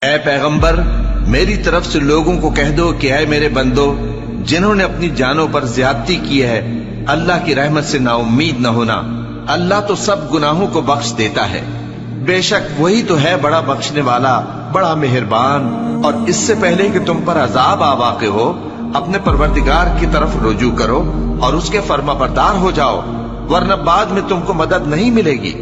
اے پیغمبر، میری طرف سے لوگوں کو کہہ دو کہ اے میرے بندو، جنہوں نے اپنی جانوں پر زیادتی کی ہے، اللہ کی رحمت سے نا امید نہ ہونا۔ اللہ تو سب گناہوں کو بخش دیتا ہے، بے شک وہی تو ہے بڑا بخشنے والا، بڑا مہربان۔ اور اس سے پہلے کہ تم پر عذاب آ واقع ہو، اپنے پروردگار کی طرف رجوع کرو اور اس کے فرما بردار ہو جاؤ، ورنہ بعد میں تم کو مدد نہیں ملے گی۔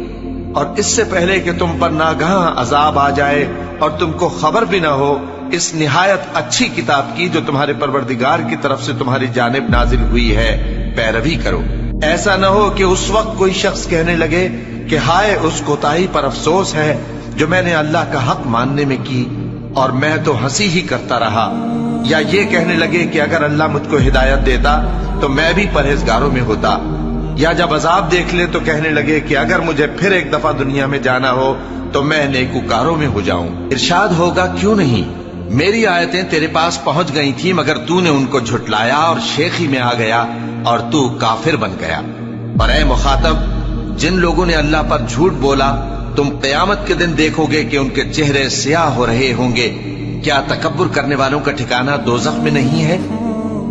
اور اس سے پہلے کہ تم پر ناگہاں عذاب آ جائے اور تم کو خبر بھی نہ ہو، اس نہایت اچھی کتاب کی جو تمہارے پروردگار کی طرف سے تمہاری جانب نازل ہوئی ہے پیروی کرو۔ ایسا نہ ہو کہ اس وقت کوئی شخص کہنے لگے کہ ہائے اس کوتاہی پر افسوس ہے جو میں نے اللہ کا حق ماننے میں کی، اور میں تو ہنسی ہی کرتا رہا، یا یہ کہنے لگے کہ اگر اللہ مجھ کو ہدایت دیتا تو میں بھی پرہیزگاروں میں ہوتا، یا جب عذاب دیکھ لے تو کہنے لگے کہ اگر مجھے پھر ایک دفعہ دنیا میں جانا ہو تو میں نیکوکاروں میں ہو جاؤں۔ ارشاد ہوگا کیوں نہیں، میری آیتیں تیرے پاس پہنچ گئی تھی مگر تو نے ان کو جھٹلایا اور شیخی میں آ گیا اور تو کافر بن گیا۔ اور اے مخاطب، جن لوگوں نے اللہ پر جھوٹ بولا، تم قیامت کے دن دیکھو گے کہ ان کے چہرے سیاہ ہو رہے ہوں گے۔ کیا تکبر کرنے والوں کا ٹھکانہ دوزخ میں نہیں ہے؟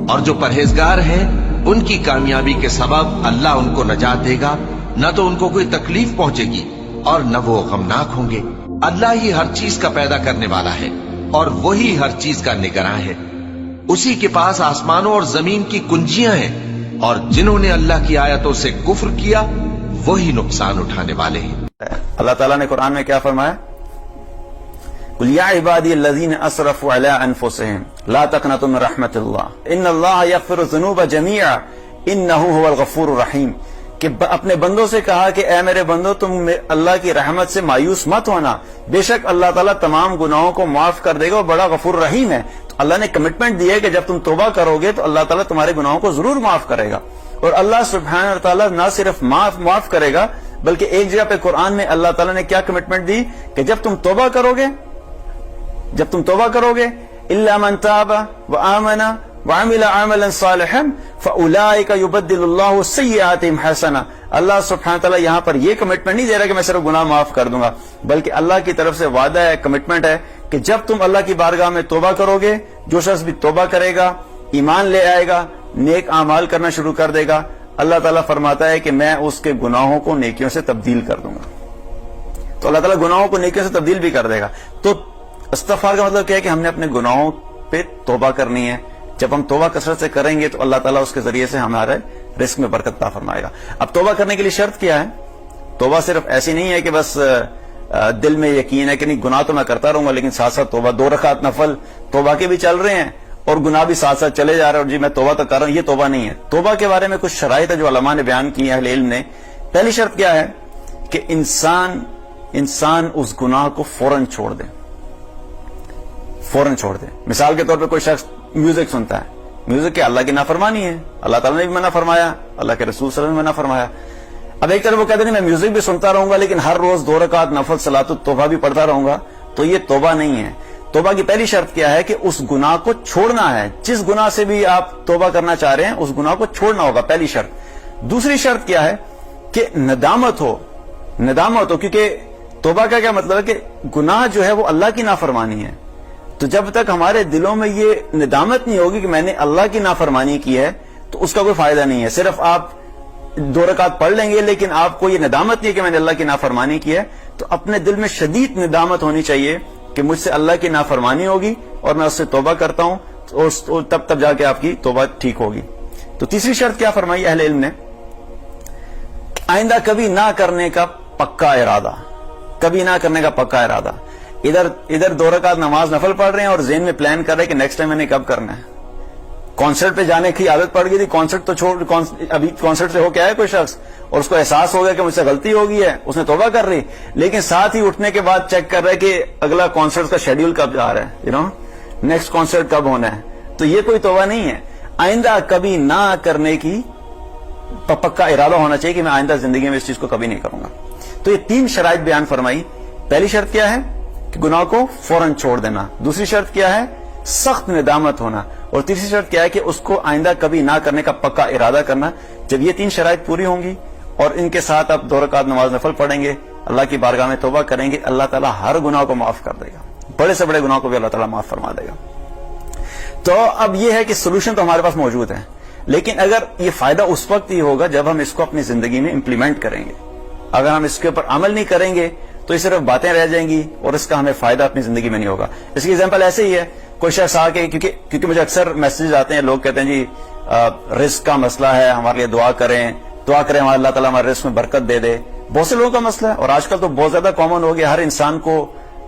اور جو پرہیزگار ہیں ان کی کامیابی کے سبب اللہ ان کو نجات دے گا، نہ تو ان کو کوئی تکلیف پہنچے گی اور نہ وہ غمناک ہوں گے۔ اللہ ہی ہر چیز کا پیدا کرنے والا ہے اور وہی ہر چیز کا نگراں ہے۔ اسی کے پاس آسمانوں اور زمین کی کنجیاں ہیں، اور جنہوں نے اللہ کی آیتوں سے کفر کیا وہی نقصان اٹھانے والے ہیں۔ اللہ تعالیٰ نے قرآن میں کیا فرمایا؟ قل یا عبادی الذین اسرفوا علی انفسہم لا تقنطوا من رحمت اللہ ان اللہ یغفر الذنوب جمیعا انہ هو الغفور الرحیم، کہ اپنے بندوں سے کہا کہ اے میرے بندو تم اللہ کی رحمت سے مایوس مت ہونا، بے شک اللہ تعالیٰ تمام گناہوں کو معاف کر دے گا اور بڑا غفور رحیم ہے۔ تو اللہ نے کمٹمنٹ دی ہے کہ جب تم توبہ کرو گے تو اللہ تعالیٰ تمہارے گناہوں کو ضرور معاف کرے گا، اور اللہ سبحانہ تعالیٰ نہ صرف معاف کرے گا بلکہ ایک جگہ پہ قرآن میں اللہ تعالیٰ نے کیا کمٹمنٹ دی کہ جب تم توبہ کرو گے الا من تاب وآمن وعمل عملا صالحا فاولئک یبدل اللہ سیئاتہم حسنا۔ اللہ سبحانہ تعالیٰ یہاں پر یہ کمٹمنٹ نہیں دے رہا کہ میں صرف گناہ معاف کر دوں گا، بلکہ اللہ کی طرف سے وعدہ ہے، کمٹمنٹ ہے کہ جب تم اللہ کی بارگاہ میں توبہ کرو گے، جو شخص بھی توبہ کرے گا، ایمان لے آئے گا، نیک اعمال کرنا شروع کر دے گا، اللہ تعالیٰ فرماتا ہے کہ میں اس کے گناہوں کو نیکیوں سے تبدیل کر دوں گا۔ تو اللہ تعالیٰ گناہوں کو نیکیوں سے تبدیل بھی کر دے گا۔ تو استغفار کا مطلب کیا ہے کہ ہم نے اپنے گناہوں پہ توبہ کرنی ہے۔ جب ہم توبہ کثرت سے کریں گے تو اللہ تعالیٰ اس کے ذریعے سے ہمارے رزق میں برکت عطا فرمائے گا۔ اب توبہ کرنے کے لیے شرط کیا ہے؟ توبہ صرف ایسی نہیں ہے کہ بس دل میں یقین ہے کہ نہیں گناہ تو میں کرتا رہوں گا لیکن ساتھ ساتھ توبہ، 2 رکعت نفل توبہ کے بھی چل رہے ہیں اور گناہ بھی ساتھ ساتھ چلے جا رہے ہیں اور جی میں توبہ تو کر رہا ہوں، یہ توبہ نہیں ہے۔ توبہ کے بارے میں کچھ شرائط ہے جو علماء نے بیان کی ہیں، اہل علم نے۔ پہلی شرط کیا ہے کہ انسان اس گناہ کو فوراً چھوڑ دے، فوراً چھوڑ دے۔ مثال کے طور پہ کوئی شخص میوزک سنتا ہے، میوزک کیا اللہ کی نافرمانی ہے، اللہ تعالیٰ نے بھی منع فرمایا، اللہ کے رسول صلی اللہ علیہ وسلم نے منع فرمایا۔ اب ایک طرف وہ کہتے ہیں میں میوزک بھی سنتا رہوں گا لیکن ہر روز 2 رکعت نفل صلاۃ التوبہ بھی پڑھتا رہوں گا، تو یہ توبہ نہیں ہے۔ توبہ کی پہلی شرط کیا ہے کہ اس گناہ کو چھوڑنا ہے، جس گناہ سے بھی آپ توبہ کرنا چاہ رہے ہیں اس گناہ کو چھوڑنا ہوگا، پہلی شرط۔ دوسری شرط کیا ہے کہ ندامت ہو، کیونکہ توبہ کا کیا مطلب ہے کہ گناہ جو ہے وہ اللہ کی نافرمانی ہے، تو جب تک ہمارے دلوں میں یہ ندامت نہیں ہوگی کہ میں نے اللہ کی نافرمانی کی ہے تو اس کا کوئی فائدہ نہیں ہے۔ صرف آپ 2 رکعت پڑھ لیں گے لیکن آپ کو یہ ندامت نہیں ہے کہ میں نے اللہ کی نافرمانی کی ہے، تو اپنے دل میں شدید ندامت ہونی چاہیے کہ مجھ سے اللہ کی نافرمانی ہوگی اور میں اس سے توبہ کرتا ہوں، تو تب جا کے آپ کی توبہ ٹھیک ہوگی۔ تو تیسری شرط کیا فرمائی اہل علم نے؟ آئندہ کبھی نہ کرنے کا پکا ارادہ، کبھی نہ کرنے کا پکا ارادہ۔ ادھر 2 رکعت نماز نفل پڑھ رہے ہیں اور ذہن میں پلان کر رہے ہیں کہ نیکسٹ ٹائم میں نے کب کرنا ہے۔ کانسرٹ پہ جانے کی عادت پڑ گئی تھی، کانسرٹ تو چھوڑ، ابھی کانسرٹ سے ہو کے آیا کوئی شخص اور اس کو احساس ہو گیا کہ مجھ سے غلطی ہو گئی ہے، اس نے توبہ کر رہی، لیکن ساتھ ہی اٹھنے کے بعد چیک کر رہا ہے کہ اگلا کانسرٹ کا شیڈیول کب جا رہا ہے، نیکسٹ کانسرٹ کب ہونا ہے۔ تو یہ کوئی توبہ نہیں ہے۔ آئندہ کبھی نہ کرنے کی پکا ارادہ ہونا چاہیے کہ میں آئندہ زندگی میں اس چیز کو کبھی نہیں کروں گا۔ تو یہ 3 شرائط بیان فرمائی۔ پہلی شرط کیا ہے کہ گناہ کو فوراً چھوڑ دینا، دوسری شرط کیا ہے سخت ندامت ہونا، اور تیسری شرط کیا ہے کہ اس کو آئندہ کبھی نہ کرنے کا پکا ارادہ کرنا۔ جب یہ 3 شرائط پوری ہوں گی اور ان کے ساتھ آپ 2 رکعت نماز نفل پڑھیں گے، اللہ کی بارگاہ میں توبہ کریں گے، اللہ تعالیٰ ہر گناہ کو معاف کر دے گا۔ بڑے سے بڑے گناہوں کو بھی اللہ تعالیٰ معاف فرما دے گا. تو اب یہ ہے کہ سولوشن تو ہمارے پاس موجود ہے, لیکن اگر یہ فائدہ اس وقت ہی ہوگا جب ہم اس کو اپنی زندگی میں امپلیمنٹ کریں گے. اگر ہم اس کے اوپر عمل نہیں کریں گے تو یہ صرف باتیں رہ جائیں گی اور اس کا ہمیں فائدہ اپنی زندگی میں نہیں ہوگا. اس کی ایگزامپل ایسے ہی ہے, کوئی شخص آ کے, کیونکہ مجھے اکثر میسیج آتے ہیں, لوگ کہتے ہیں جی رزق کا مسئلہ ہے, ہمارے لیے دعا کریں ہمارے اللہ تعالیٰ ہمارے رزق میں برکت دے دے. بہت سے لوگوں کا مسئلہ ہے, اور آج کل تو بہت زیادہ کامن ہو گیا, ہر انسان کو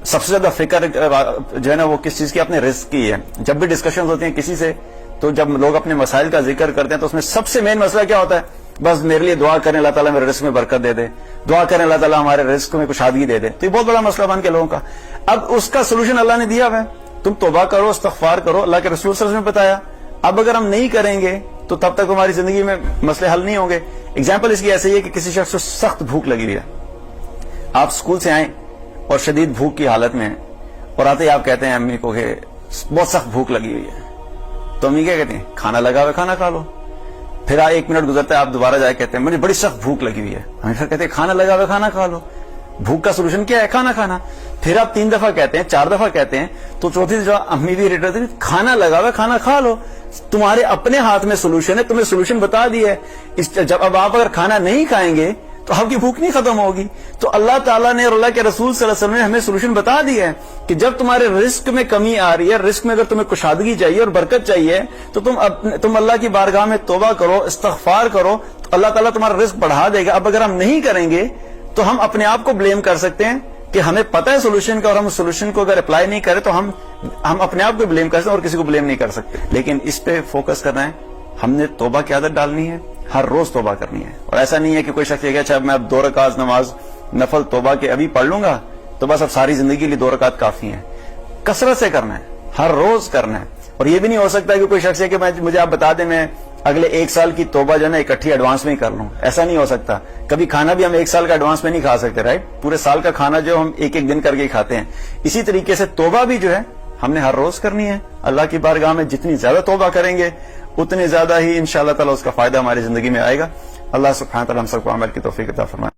سب سے زیادہ فکر جو ہے نا وہ کس چیز کی, اپنے رزق کی ہے. جب بھی ڈسکشن ہوتی ہیں کسی سے, تو جب لوگ اپنے مسائل کا ذکر کرتے ہیں تو اس میں سب سے مین مسئلہ کیا ہوتا ہے, بس میرے لیے دعا کریں اللہ تعالیٰ میرے رزق میں برکت دے دے, دعا کریں اللہ تعالیٰ ہمارے رزق میں کشادگی دے دے. تو یہ بہت بڑا مسئلہ بن کے لوگوں کا. اب اس کا سولوشن اللہ نے دیا ہے, تم توبہ کرو, استغفار کرو, اللہ کے رسول صلی اللہ علیہ وسلم نے بتایا. اب اگر ہم نہیں کریں گے تو تب تک ہماری زندگی میں مسئلے حل نہیں ہوں گے. ایگزامپل اس کی ایسے ہی ہے کہ کسی شخص کو سخت بھوک لگی ہوئی ہے, آپ اسکول سے آئیں اور شدید بھوک کی حالت میں ہیں, اور آتے ہی آپ کہتے ہیں امی کو کہ بہت سخت بھوک لگی ہوئی ہے, تو امی کیا کہتے ہیں, کھانا لگا ہوا کھانا کھا لو. پھر 1 منٹ گزرتا ہے, آپ دوبارہ جائے کہتے ہیں مجھے بڑی سخت بھوک لگی ہوئی ہے, ہمیں پھر کہتے ہیں کھانا لگا ہوا کھانا کھا لو. بھوک کا سولوشن کیا ہے, کھانا کھانا. پھر آپ 3 دفعہ کہتے ہیں, 4 دفعہ کہتے ہیں, تو چوتھی جو امی بھی ریٹ ہوتی ہے, کھانا لگا ہوا کھانا کھا لو. تمہارے اپنے ہاتھ میں سولوشن ہے, تمہیں سولوشن بتا دی ہے. جب اب آپ اگر کھانا نہیں کھائیں گے تو آپ کی بھوک نہیں ختم ہوگی. تو اللہ تعالیٰ نے اور اللہ کے رسول صلی اللہ علیہ وسلم نے ہمیں سولوشن بتا دی ہے کہ جب تمہارے رزق میں کمی آ رہی ہے, رزق میں اگر تمہیں کشادگی چاہیے اور برکت چاہیے, تو تم اللہ کی بارگاہ میں توبہ کرو, استغفار کرو, تو اللہ تعالیٰ تمہارا رزق بڑھا دے گا. اب اگر ہم نہیں کریں گے تو ہم اپنے آپ کو بلیم کر سکتے ہیں کہ ہمیں پتہ ہے سولوشن کا, اور ہم اس سولوشن کو اگر اپلائی نہیں کریں تو ہم اپنے آپ کو بلیم کر سکتے ہیں اور کسی کو بلیم نہیں کر سکتے. لیکن اس پہ فوکس کرنا ہے, ہم نے توبہ کی عادت ڈالنی ہے, ہر روز توبہ کرنی ہے. اور ایسا نہیں ہے کہ کوئی شخص یہ کہ اچھا میں اب 2 رکعت نماز نفل توبہ کے ابھی پڑھ لوں گا تو بس اب ساری زندگی کے لیے 2 رکعت کافی ہیں. کثرت سے کرنا ہے, ہر روز کرنا ہے. اور یہ بھی نہیں ہو سکتا کہ کوئی شخص ہے کہ مجھے آپ بتا دیں میں اگلے 1 سال کی توبہ جو ہے نا اکٹھی ایڈوانس میں ہی کر لوں. ایسا نہیں ہو سکتا. کبھی کھانا بھی ہم 1 سال کا ایڈوانس میں نہیں کھا سکتے, رائٹ. پورے سال کا کھانا جو ہم ایک دن کر کے ہی کھاتے ہیں. اسی طریقے سے توبہ بھی جو ہے ہم نے ہر روز کرنی ہے. اللہ کی بارگاہ میں جتنی زیادہ توبہ کریں گے اتنے زیادہ ہی انشاءاللہ تعالی اس کا فائدہ ہماری زندگی میں آئے گا. اللہ سبحانہ تعالی ہم سب کو عمل کی توفیق عطا فرمائے.